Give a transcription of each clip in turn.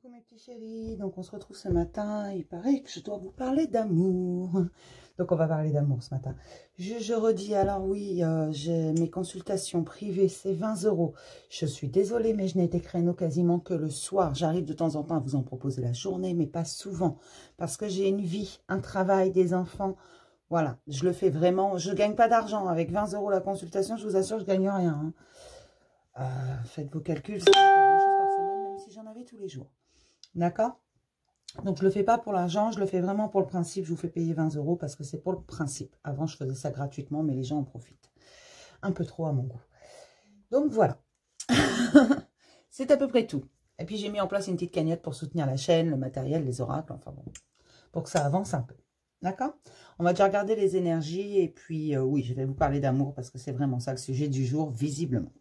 Coucou mes petits chéris, donc on se retrouve ce matin, il paraît que je dois vous parler d'amour. Donc on va parler d'amour ce matin. Je redis, alors oui, j'ai mes consultations privées, c'est 20 €. Je suis désolée, mais je n'ai des créneaux quasiment que le soir. J'arrive de temps en temps à vous en proposer la journée, mais pas souvent. Parce que j'ai une vie, un travail, des enfants. Voilà, je le fais vraiment. Je ne gagne pas d'argent. Avec 20 € la consultation, je vous assure, je ne gagne rien. Faites vos calculs, c'est pas grand-chose par semaine, même si j'en avais tous les jours. D'accord? Donc, je ne le fais pas pour l'argent, je le fais vraiment pour le principe. Je vous fais payer 20 € parce que c'est pour le principe. Avant, je faisais ça gratuitement, mais les gens en profitent. Un peu trop à mon goût. Donc, voilà. C'est à peu près tout. Et puis, j'ai mis en place une petite cagnotte pour soutenir la chaîne, le matériel, les oracles, enfin bon, pour que ça avance un peu. D'accord? On va déjà regarder les énergies et puis, oui, je vais vous parler d'amour parce que c'est vraiment ça le sujet du jour, visiblement.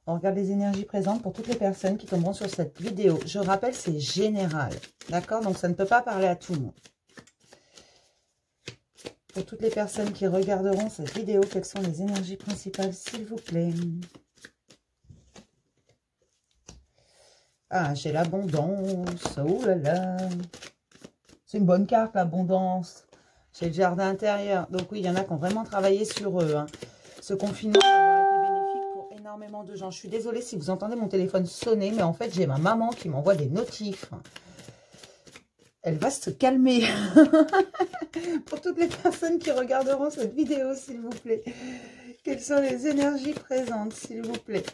On regarde les énergies présentes pour toutes les personnes qui tomberont sur cette vidéo. Je rappelle, c'est général. D'accord? Donc, ça ne peut pas parler à tout le monde. Pour toutes les personnes qui regarderont cette vidéo, quelles sont les énergies principales, s'il vous plaît? Ah, j'ai l'abondance. Oh là là. C'est une bonne carte, l'abondance. J'ai le jardin intérieur. Donc, oui, il y en a qui ont vraiment travaillé sur eux. Hein. Ce confinement va avoir été bénéfique pour énormément de gens. Je suis désolée si vous entendez mon téléphone sonner, mais en fait, j'ai ma maman qui m'envoie des notifs. Elle va se calmer. Pour toutes les personnes qui regarderont cette vidéo, s'il vous plaît. Quelles sont les énergies présentes, s'il vous plaît?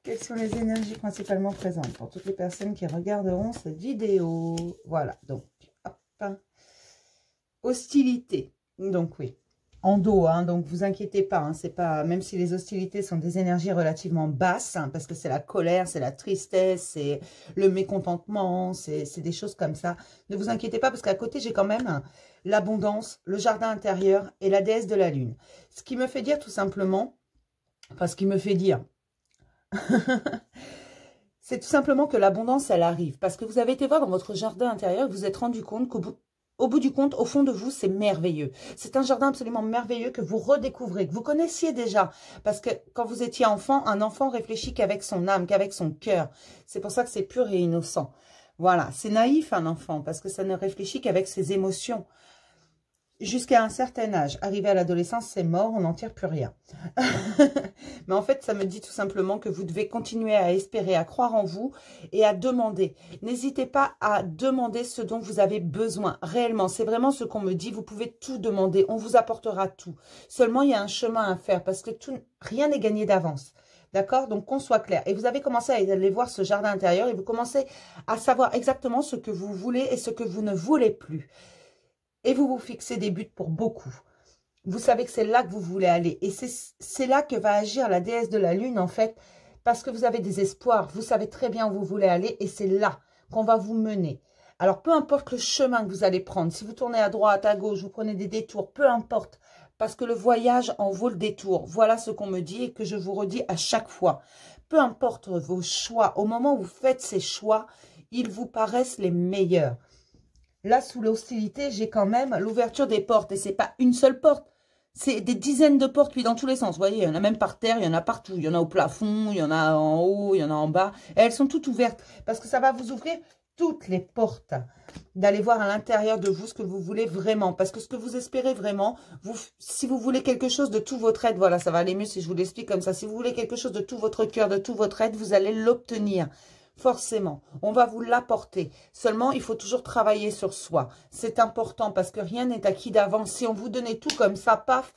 Quelles sont les énergies principalement présentes pour toutes les personnes qui regarderont cette vidéo? Voilà, donc, hop. Hostilité. Donc, oui. En dos, hein, donc vous inquiétez pas, hein, c'est pas, même si les hostilités sont des énergies relativement basses, hein, parce que c'est la colère, c'est la tristesse, c'est le mécontentement, c'est des choses comme ça. Ne vous inquiétez pas, parce qu'à côté, j'ai quand même l'abondance, le jardin intérieur et la déesse de la lune. Ce qui me fait dire tout simplement, enfin ce qui me fait dire, c'est tout simplement que l'abondance, elle arrive. Parce que vous avez été voir dans votre jardin intérieur, vous vous êtes rendu compte qu'au bout du compte, au fond de vous, c'est merveilleux. C'est un jardin absolument merveilleux que vous redécouvrez, que vous connaissiez déjà. Parce que quand vous étiez enfant, un enfant réfléchit qu'avec son âme, qu'avec son cœur. C'est pour ça que c'est pur et innocent. Voilà, c'est naïf un enfant, parce que ça ne réfléchit qu'avec ses émotions. Jusqu'à un certain âge. Arrivé à l'adolescence, c'est mort, on n'en tire plus rien. Mais en fait, ça me dit tout simplement que vous devez continuer à espérer, à croire en vous et à demander. N'hésitez pas à demander ce dont vous avez besoin. Réellement, c'est vraiment ce qu'on me dit. Vous pouvez tout demander, on vous apportera tout. Seulement, il y a un chemin à faire parce que rien n'est gagné d'avance. D'accord? Donc, qu'on soit clair. Et vous avez commencé à aller voir ce jardin intérieur et vous commencez à savoir exactement ce que vous voulez et ce que vous ne voulez plus. Et vous vous fixez des buts pour beaucoup. Vous savez que c'est là que vous voulez aller. Et c'est là que va agir la déesse de la lune, en fait, parce que vous avez des espoirs. Vous savez très bien où vous voulez aller et c'est là qu'on va vous mener. Alors, peu importe le chemin que vous allez prendre, si vous tournez à droite, à gauche, vous prenez des détours, peu importe, parce que le voyage en vaut le détour. Voilà ce qu'on me dit et que je vous redis à chaque fois. Peu importe vos choix, au moment où vous faites ces choix, ils vous paraissent les meilleurs. Là, sous l'hostilité, j'ai quand même l'ouverture des portes. Et c'est pas une seule porte. C'est des dizaines de portes, puis dans tous les sens. Vous voyez, il y en a même par terre, il y en a partout. Il y en a au plafond, il y en a en haut, il y en a en bas. Et elles sont toutes ouvertes. Parce que ça va vous ouvrir toutes les portes. D'aller voir à l'intérieur de vous ce que vous voulez vraiment. Parce que ce que vous espérez vraiment, si vous voulez quelque chose de tout votre être, voilà, ça va aller mieux si je vous l'explique comme ça. Si vous voulez quelque chose de tout votre cœur, de tout votre être, vous allez l'obtenir. Forcément, on va vous l'apporter. Seulement, il faut toujours travailler sur soi. C'est important parce que rien n'est acquis d'avance. Si on vous donnait tout comme ça, paf,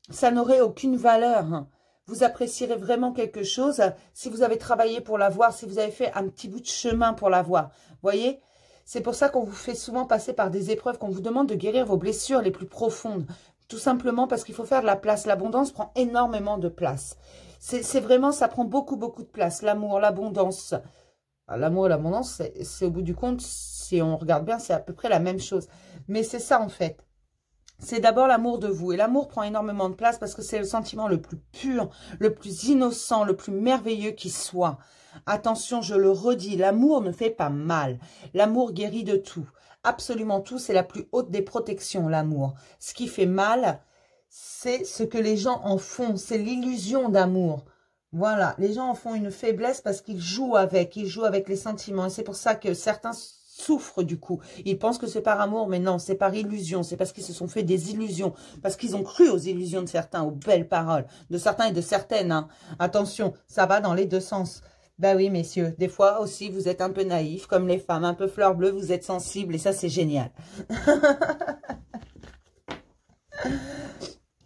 ça n'aurait aucune valeur. Vous apprécierez vraiment quelque chose si vous avez travaillé pour l'avoir, si vous avez fait un petit bout de chemin pour l'avoir. Voyez, c'est pour ça qu'on vous fait souvent passer par des épreuves, qu'on vous demande de guérir vos blessures les plus profondes. Tout simplement parce qu'il faut faire de la place. L'abondance prend énormément de place. C'est vraiment, ça prend beaucoup, beaucoup de place. L'amour, l'abondance. L'amour et l'abondance, c'est au bout du compte, si on regarde bien, c'est à peu près la même chose. Mais c'est ça en fait. C'est d'abord l'amour de vous. Et l'amour prend énormément de place parce que c'est le sentiment le plus pur, le plus innocent, le plus merveilleux qui soit. Attention, je le redis, l'amour ne fait pas mal. L'amour guérit de tout. Absolument tout, c'est la plus haute des protections, l'amour. Ce qui fait mal, c'est ce que les gens en font. C'est l'illusion d'amour. Voilà, les gens en font une faiblesse parce qu'ils jouent avec les sentiments. Et c'est pour ça que certains souffrent du coup. Ils pensent que c'est par amour, mais non, c'est par illusion. C'est parce qu'ils se sont fait des illusions. Parce qu'ils ont cru aux illusions de certains, aux belles paroles. De certains et de certaines. Hein. Attention, ça va dans les deux sens. Bah oui, messieurs, des fois aussi, vous êtes un peu naïfs, comme les femmes, un peu fleur bleue, vous êtes sensibles, et ça, c'est génial.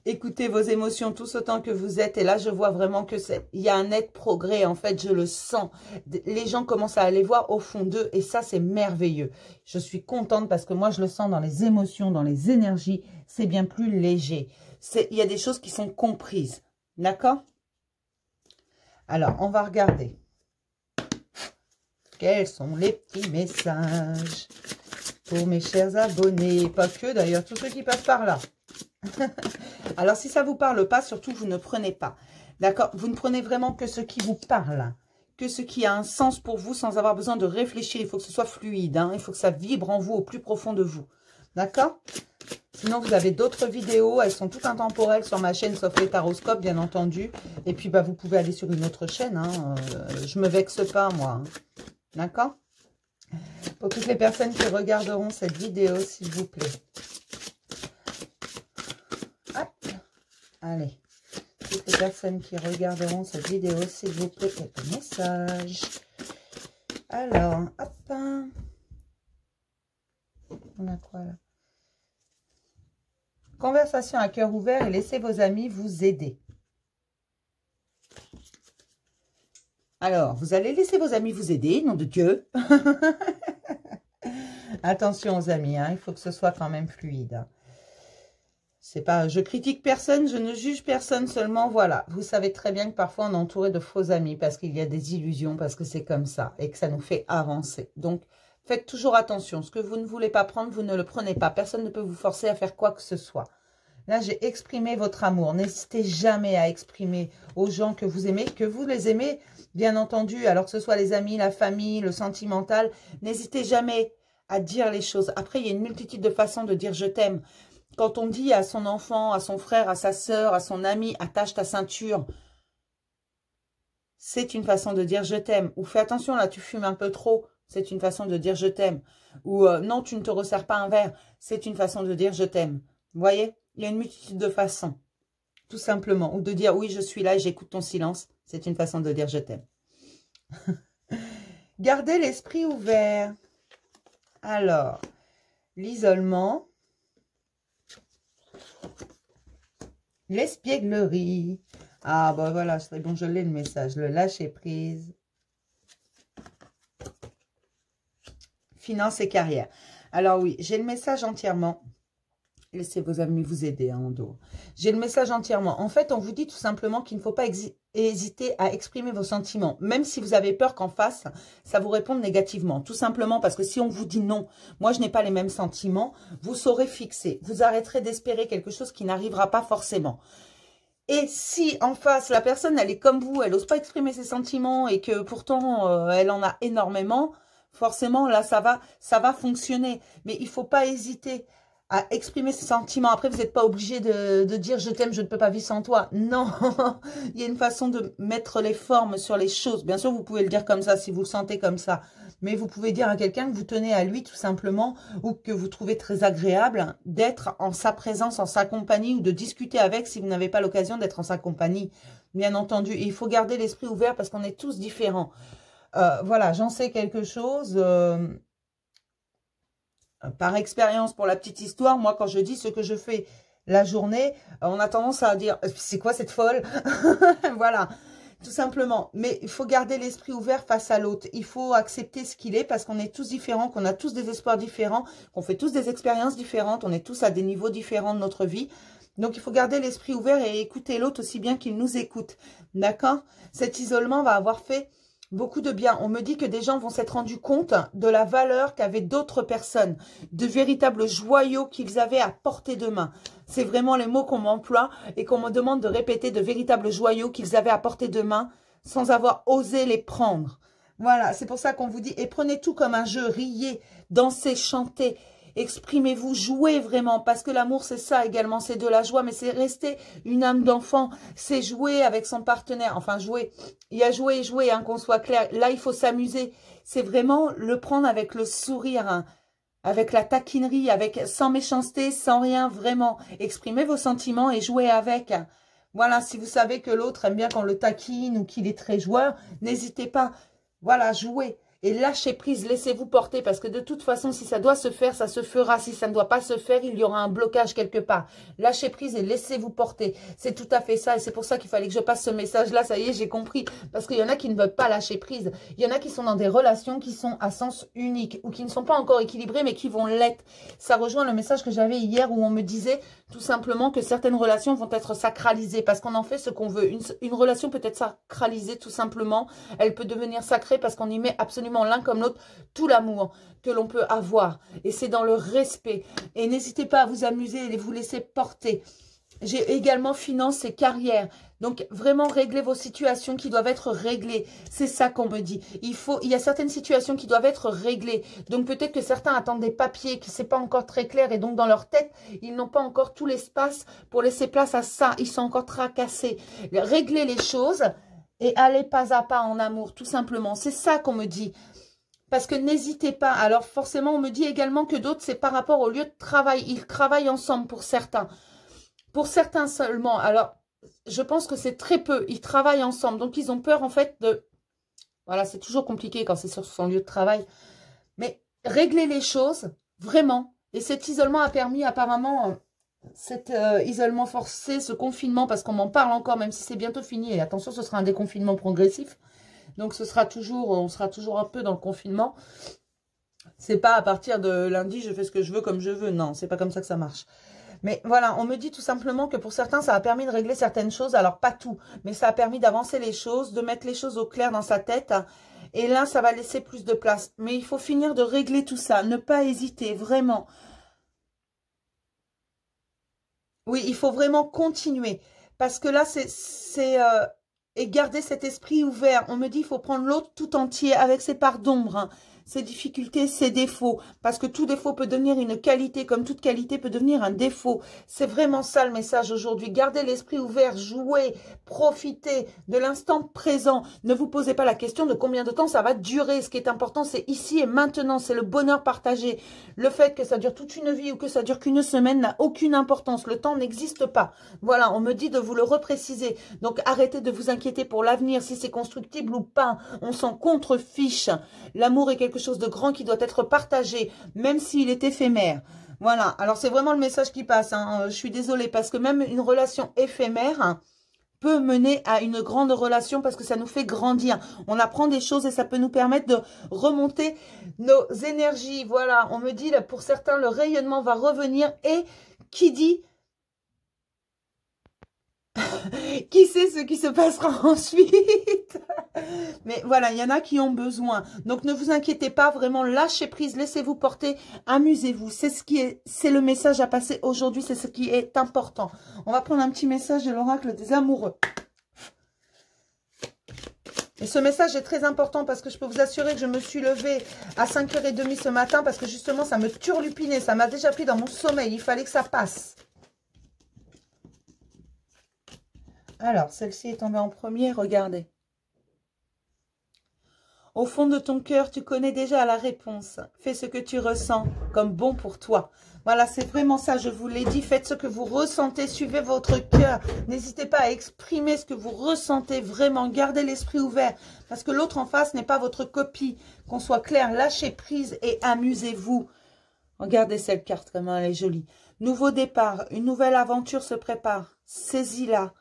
Écoutez vos émotions tous autant que vous êtes. Et là, je vois vraiment que il y a un net progrès. En fait, je le sens. Les gens commencent à aller voir au fond d'eux. Et ça, c'est merveilleux. Je suis contente parce que moi, je le sens dans les émotions, dans les énergies. C'est bien plus léger. Il y a des choses qui sont comprises. D'accord? Alors, on va regarder. Quels sont les petits messages pour mes chers abonnés? Pas que d'ailleurs, tous ceux qui passent par là. Alors, si ça ne vous parle pas, surtout, vous ne prenez pas. D'accord? Vous ne prenez vraiment que ce qui vous parle. Que ce qui a un sens pour vous sans avoir besoin de réfléchir. Il faut que ce soit fluide. Hein? Il faut que ça vibre en vous, au plus profond de vous. D'accord? Sinon, vous avez d'autres vidéos. Elles sont toutes intemporelles sur ma chaîne, sauf les taroscopes, bien entendu. Et puis, bah, vous pouvez aller sur une autre chaîne. Hein? Je ne me vexe pas, moi. Hein? D'accord? Pour toutes les personnes qui regarderont cette vidéo, s'il vous plaît. Allez, toutes les personnes qui regarderont cette vidéo, s'il vous plaît, quelques messages. Alors, hop. On a quoi là? Conversation à cœur ouvert et laissez vos amis vous aider. Alors, vous allez laisser vos amis vous aider, nom de Dieu. Attention aux amis, hein, il faut que ce soit quand même fluide. Hein. C'est pas, je critique personne, je ne juge personne, seulement voilà. Vous savez très bien que parfois on est entouré de faux amis parce qu'il y a des illusions, parce que c'est comme ça et que ça nous fait avancer. Donc, faites toujours attention. Ce que vous ne voulez pas prendre, vous ne le prenez pas. Personne ne peut vous forcer à faire quoi que ce soit. Là, j'ai exprimé votre amour. N'hésitez jamais à exprimer aux gens que vous aimez, que vous les aimez, bien entendu. Alors que ce soit les amis, la famille, le sentimental, n'hésitez jamais à dire les choses. Après, il y a une multitude de façons de dire « je t'aime ». Quand on dit à son enfant, à son frère, à sa sœur, à son ami, attache ta ceinture, c'est une façon de dire je t'aime. Ou fais attention, là tu fumes un peu trop, c'est une façon de dire je t'aime. Ou non, tu ne te resserres pas un verre, c'est une façon de dire je t'aime. Vous voyez, il y a une multitude de façons, tout simplement. Ou de dire oui, je suis là et j'écoute ton silence, c'est une façon de dire je t'aime. Gardez l'esprit ouvert. Alors, l'isolement. L'espièglerie. Ah, bah voilà, c'est bon, je l'ai le message. Le lâcher prise. Finance et carrière. Alors oui, j'ai le message entièrement. Laissez vos amis vous aider, hein, en dos. J'ai le message entièrement. En fait, on vous dit tout simplement qu'il ne faut pas hésiter à exprimer vos sentiments. Même si vous avez peur qu'en face, ça vous réponde négativement. Tout simplement parce que si on vous dit non, moi je n'ai pas les mêmes sentiments, vous saurez fixer. Vous arrêterez d'espérer quelque chose qui n'arrivera pas forcément. Et si en face, la personne, elle est comme vous, elle n'ose pas exprimer ses sentiments et que pourtant, elle en a énormément, forcément, là, ça va fonctionner. Mais il ne faut pas hésiter à exprimer ses sentiments. Après, vous n'êtes pas obligé de dire « je t'aime, je ne peux pas vivre sans toi ». Non, il y a une façon de mettre les formes sur les choses. Bien sûr, vous pouvez le dire comme ça, si vous le sentez comme ça. Mais vous pouvez dire à quelqu'un que vous tenez à lui, tout simplement, ou que vous trouvez très agréable d'être en sa présence, en sa compagnie, ou de discuter avec si vous n'avez pas l'occasion d'être en sa compagnie. Bien entendu, et il faut garder l'esprit ouvert parce qu'on est tous différents. Voilà, j'en sais quelque chose... Par expérience, pour la petite histoire, moi, quand je dis ce que je fais la journée, on a tendance à dire « c'est quoi cette folle ?» Voilà, tout simplement. Mais il faut garder l'esprit ouvert face à l'autre. Il faut accepter ce qu'il est parce qu'on est tous différents, qu'on a tous des espoirs différents, qu'on fait tous des expériences différentes, on est tous à des niveaux différents de notre vie. Donc, il faut garder l'esprit ouvert et écouter l'autre aussi bien qu'il nous écoute. D'accord? Cet isolement va avoir fait... beaucoup de bien. On me dit que des gens vont s'être rendus compte de la valeur qu'avaient d'autres personnes, de véritables joyaux qu'ils avaient à portée de main. C'est vraiment les mots qu'on m'emploie et qu'on me demande de répéter, de véritables joyaux qu'ils avaient à portée de main sans avoir osé les prendre. Voilà, c'est pour ça qu'on vous dit, et prenez tout comme un jeu, riez, dansez, chantez. Exprimez-vous, jouez vraiment, parce que l'amour, c'est ça également, c'est de la joie, mais c'est rester une âme d'enfant, c'est jouer avec son partenaire, enfin jouer, il y a jouer et jouer, hein, qu'on soit clair, là il faut s'amuser, c'est vraiment le prendre avec le sourire, hein, avec la taquinerie, avec sans méchanceté, sans rien, vraiment, exprimez vos sentiments et jouez avec. Voilà, si vous savez que l'autre aime bien qu'on le taquine ou qu'il est très joueur, n'hésitez pas, voilà, jouez. Et lâchez prise, laissez-vous porter, parce que de toute façon, si ça doit se faire, ça se fera. Si ça ne doit pas se faire, il y aura un blocage quelque part. Lâchez prise et laissez-vous porter. C'est tout à fait ça, et c'est pour ça qu'il fallait que je passe ce message-là. Ça y est, j'ai compris. Parce qu'il y en a qui ne veulent pas lâcher prise. Il y en a qui sont dans des relations qui sont à sens unique, ou qui ne sont pas encore équilibrées, mais qui vont l'être. Ça rejoint le message que j'avais hier, où on me disait tout simplement que certaines relations vont être sacralisées, parce qu'on en fait ce qu'on veut. Une relation peut être sacralisée, tout simplement. Elle peut devenir sacrée, parce qu'on y met absolument l'un comme l'autre tout l'amour que l'on peut avoir, et c'est dans le respect. Et n'hésitez pas à vous amuser et vous laisser porter. J'ai également finance et carrière. Donc, vraiment régler vos situations qui doivent être réglées. C'est ça qu'on me dit. Il y a certaines situations qui doivent être réglées. Donc, peut-être que certains attendent des papiers qui c'est pas encore très clair. Et donc, dans leur tête, ils n'ont pas encore tout l'espace pour laisser place à ça. Ils sont encore tracassés. Réglez les choses et allez pas à pas en amour, tout simplement. C'est ça qu'on me dit. Parce que n'hésitez pas. Alors, forcément, on me dit également que d'autres, c'est par rapport au lieu de travail. Ils travaillent ensemble pour certains. Pour certains seulement. Alors, je pense que c'est très peu. Ils travaillent ensemble. Donc, ils ont peur, en fait, de... Voilà, c'est toujours compliqué quand c'est sur son lieu de travail. Mais régler les choses, vraiment. Et cet isolement a permis, apparemment, cet isolement forcé, ce confinement, parce qu'on m'en parle encore, même si c'est bientôt fini. Et attention, ce sera un déconfinement progressif. Donc, ce sera toujours, on sera toujours un peu dans le confinement. C'est pas à partir de lundi, je fais ce que je veux comme je veux. Non, c'est pas comme ça que ça marche. Mais voilà, on me dit tout simplement que pour certains, ça a permis de régler certaines choses. Alors, pas tout, mais ça a permis d'avancer les choses, de mettre les choses au clair dans sa tête. Et là, ça va laisser plus de place. Mais il faut finir de régler tout ça. Ne pas hésiter, vraiment. Oui, il faut vraiment continuer. Parce que là, et garder cet esprit ouvert. On me dit, il faut prendre l'autre tout entier avec ses parts d'ombre, hein, ses difficultés, ses défauts. Parce que tout défaut peut devenir une qualité, comme toute qualité peut devenir un défaut. C'est vraiment ça le message aujourd'hui. Gardez l'esprit ouvert, jouez, profitez de l'instant présent. Ne vous posez pas la question de combien de temps ça va durer. Ce qui est important, c'est ici et maintenant. C'est le bonheur partagé. Le fait que ça dure toute une vie ou que ça dure qu'une semaine n'a aucune importance. Le temps n'existe pas. Voilà, on me dit de vous le repréciser. Donc, arrêtez de vous inquiéter pour l'avenir, si c'est constructible ou pas. On s'en contrefiche. L'amour est quelque chose de grand qui doit être partagé, même s'il est éphémère. Voilà, alors c'est vraiment le message qui passe, hein. Je suis désolée, parce que même une relation éphémère peut mener à une grande relation, parce que ça nous fait grandir. On apprend des choses et ça peut nous permettre de remonter nos énergies. Voilà, on me dit, là, pour certains, le rayonnement va revenir, et qui dit... Qui sait ce qui se passera ensuite? Mais voilà, il y en a qui ont besoin. Donc, ne vous inquiétez pas, vraiment, lâchez prise, laissez-vous porter, amusez-vous. C'est le message à passer aujourd'hui, c'est ce qui est important. On va prendre un petit message de l'oracle des amoureux. Et ce message est très important parce que je peux vous assurer que je me suis levée à 5h30 ce matin parce que justement, ça me turlupinait, ça m'a déjà pris dans mon sommeil. Il fallait que ça passe. Alors, celle-ci est tombée en premier, regardez. Au fond de ton cœur, tu connais déjà la réponse. Fais ce que tu ressens comme bon pour toi. Voilà, c'est vraiment ça, je vous l'ai dit. Faites ce que vous ressentez, suivez votre cœur. N'hésitez pas à exprimer ce que vous ressentez vraiment. Gardez l'esprit ouvert parce que l'autre en face n'est pas votre copie. Qu'on soit clair, lâchez prise et amusez-vous. Regardez cette carte, comment elle est jolie. Nouveau départ, une nouvelle aventure se prépare. Saisis-la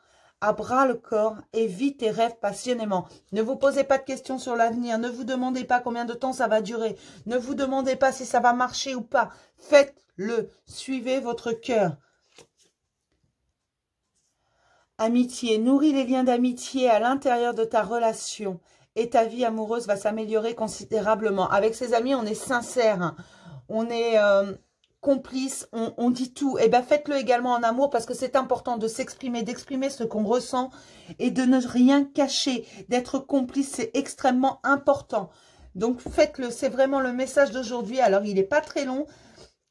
à bras le corps et vis tes rêves passionnément. Ne vous posez pas de questions sur l'avenir. Ne vous demandez pas combien de temps ça va durer. Ne vous demandez pas si ça va marcher ou pas. Faites-le. Suivez votre cœur. Amitié. Nourris les liens d'amitié à l'intérieur de ta relation. Et ta vie amoureuse va s'améliorer considérablement. Avec ses amis, on est sincère. On est... complice, on dit tout. Et bien faites-le également en amour parce que c'est important de s'exprimer, d'exprimer ce qu'on ressent et de ne rien cacher, d'être complice, c'est extrêmement important. Donc faites-le, c'est vraiment le message d'aujourd'hui. Alors il n'est pas très long,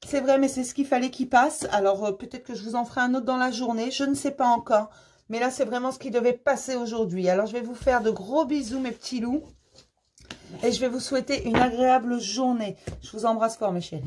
C'est vrai, mais c'est ce qu'il fallait qu'il passe. Alors, peut-être que je vous en ferai un autre dans la journée. Je ne sais pas encore. Mais là, c'est vraiment ce qui devait passer aujourd'hui. Alors, je vais vous faire de gros bisous, mes petits loups. Et je vais vous souhaiter une agréable journée. Je vous embrasse fort, mes chéris.